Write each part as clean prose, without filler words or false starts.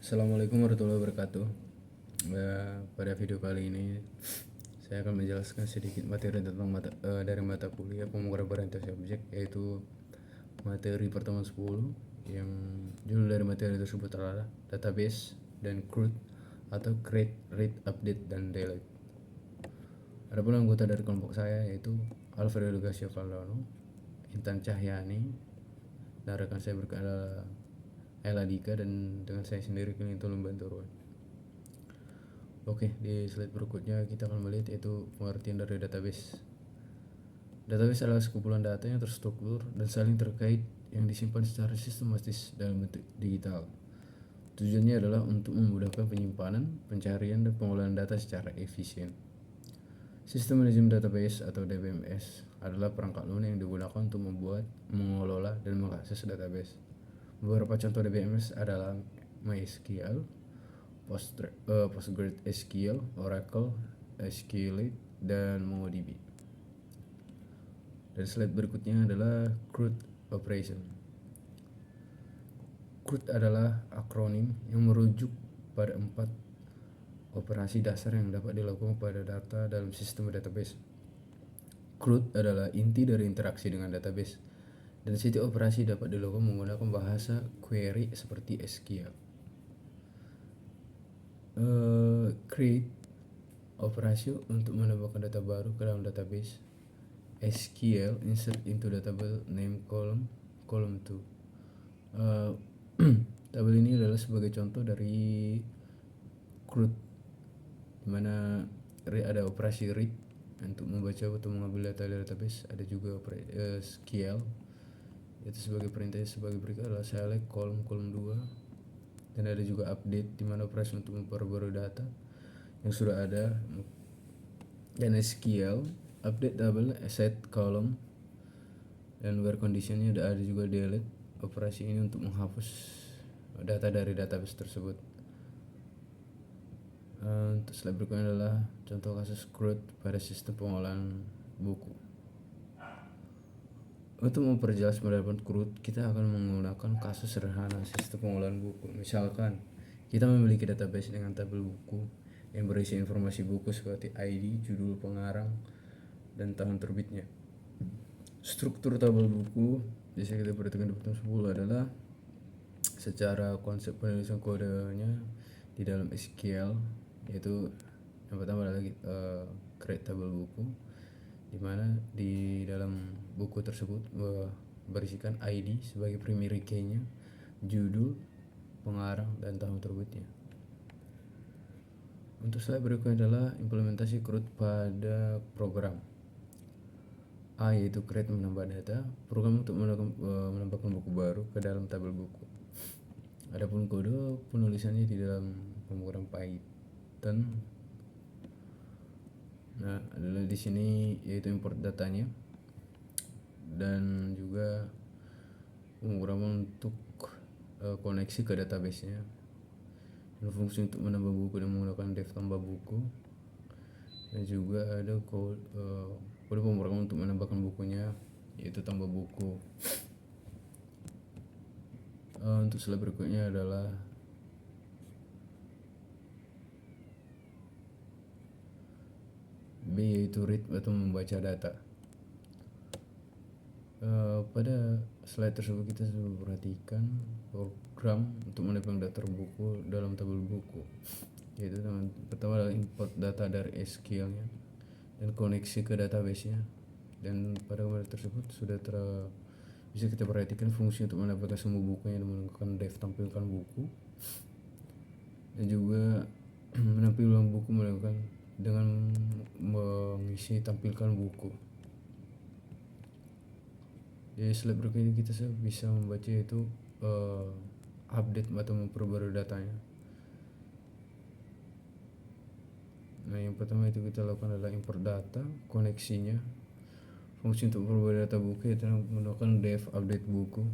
Assalamualaikum warahmatullahi wabarakatuh. Pada video kali ini saya akan menjelaskan sedikit materi tentang dari mata kuliah pemrograman berorientasi objek, yaitu materi pertemuan 10 yang judul dari materi tersebut adalah database dan CRUD atau create, read, update, dan delete. Adapun anggota dari kelompok saya yaitu Alfredo Gasio Valdano, Intan Cahyani, dan rekan saya adalah Ella Dika, dan dengan saya sendiri Clinton Lumbanturuan. Oke, di slide berikutnya kita akan melihat yaitu pengertian dari database. Database adalah sekumpulan data yang terstruktur dan saling terkait yang disimpan secara sistematis dalam bentuk digital. Tujuannya adalah untuk memudahkan penyimpanan, pencarian, dan pengolahan data secara efisien. Sistem manajemen database atau DBMS adalah perangkat lunak yang digunakan untuk membuat, mengelola, dan mengakses database. Beberapa contoh DBMS adalah MySQL, PostgreSQL, Oracle, SQLite, dan MongoDB. Dan slide berikutnya adalah CRUD operation. CRUD adalah akronim yang merujuk pada 4 operasi dasar yang dapat dilakukan pada data dalam sistem database. CRUD adalah inti dari interaksi dengan database, dan setiap operasi dapat dilakukan menggunakan bahasa query seperti SQL. Create operasi untuk menambahkan data baru ke dalam database. SQL insert into database name column 2. Tabel ini adalah sebagai contoh dari CRUD, dimana ada operasi read untuk membaca atau mengambil data dari database. Ada juga SQL itu sebagai perintahnya sebagai berikut adalah select column 2, dan ada juga update dimana operasi untuk memperbarui data yang sudah ada, dan SQL update table set column, dan where conditionnya ada juga delete. Operasi ini untuk menghapus data dari database tersebut. Untuk slide berikutnya adalah contoh kasus CRUD pada sistem pengolahan buku. Untuk memperjelas penerapan CRUD, kita akan menggunakan kasus sederhana sistem pengolahan buku. Misalkan kita memiliki database dengan tabel buku yang berisi informasi buku seperti ID, judul, pengarang, dan tahun terbitnya. Struktur tabel buku bisa kita perhatikan di bottom 10 adalah secara konsep penulisan kodenya di dalam SQL, yaitu yang pertama adalah create tabel buku, di mana di dalam buku tersebut berisikan ID sebagai primary key-nya, judul, pengarang, dan tahun terbitnya. Untuk slide berikutnya adalah implementasi CRUD pada program. A yaitu create menambah data, program untuk menambahkan buku baru ke dalam tabel buku. Adapun kode penulisannya di dalam pemrograman Python. Nah, adalah di sini yaitu import datanya, dan juga pemrograman untuk koneksi ke database-nya, dan fungsi untuk menambah buku dan menggunakan def tambah buku, dan juga ada kode pemrograman untuk menambahkan bukunya yaitu tambah buku. Untuk slide berikutnya adalah B yaitu read atau membaca data. Pada slide tersebut kita sudah perhatikan program untuk menambahkan data buku dalam tabel buku, yaitu pertama adalah import data dari SQL nya dan koneksi ke database nya, dan pada gambar tersebut sudah bisa kita perhatikan fungsi untuk menambahkan semua bukunya dan menggunakan def tampilkan buku, dan juga menampilkan buku melakukan dengan mengisi tampilkan buku. Di slide berikutnya kita bisa membaca yaitu update atau memperbarui datanya. Nah, yang pertama itu kita lakukan adalah import data, koneksinya, fungsi untuk memperbarui data buku yaitu menggunakan def update buku,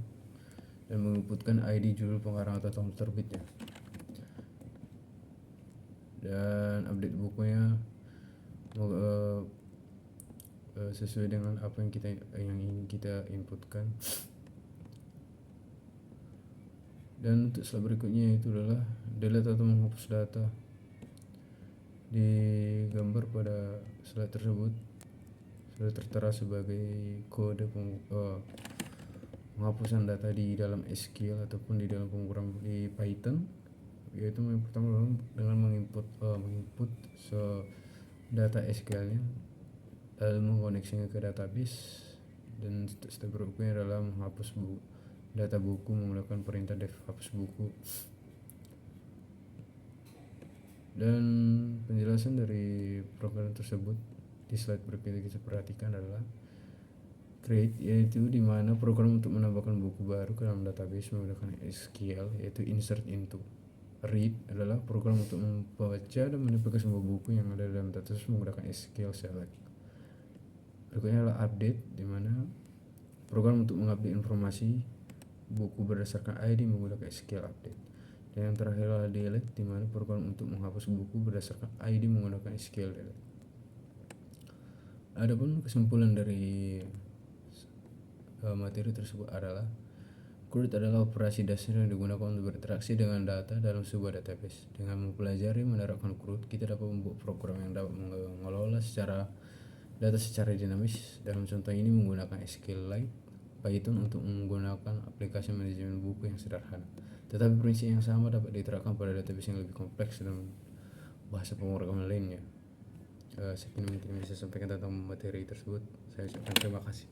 dan menginputkan ID, judul, pengarang, atau tahun terbitnya. Dan update bukunya sesuai dengan apa yang ingin kita inputkan. Dan untuk slide berikutnya itu adalah delete atau menghapus data. Di gambar pada slide tersebut sudah tertera sebagai kode penghapusan data di dalam SQL ataupun di dalam pemrograman di Python, yaitu yang pertama dengan menginput data SQL-nya lalu mengkoneksinya ke database, dan step berikutnya adalah menghapus data buku menggunakan perintah def hapus buku. Dan penjelasan dari program tersebut di slide berikutnya kita perhatikan adalah create, yaitu dimana program untuk menambahkan buku baru ke dalam database menggunakan SQL, yaitu insert into. Read adalah program untuk membaca dan menempelkan semua buku yang ada dalam database menggunakan SQL select. Berikutnya adalah update, dimana program untuk mengupdate informasi buku berdasarkan ID menggunakan SQL update. Dan yang terakhir adalah delete, dimana program untuk menghapus buku berdasarkan ID menggunakan SQL delete. Adapun kesimpulan dari materi tersebut adalah CRUD adalah operasi dasar yang digunakan untuk berinteraksi dengan data dalam sebuah database. Dengan mempelajari menerapkan CRUD, kita dapat membuat program yang dapat mengelola data secara dinamis. Dalam contoh ini menggunakan SQLite, Python untuk menggunakan aplikasi manajemen buku yang sederhana. Tetapi prinsip yang sama dapat diterapkan pada database yang lebih kompleks dan bahasa pemrograman lainnya. Sekian mungkin yang bisa saya sampaikan tentang materi tersebut. Saya ucapkan terima kasih.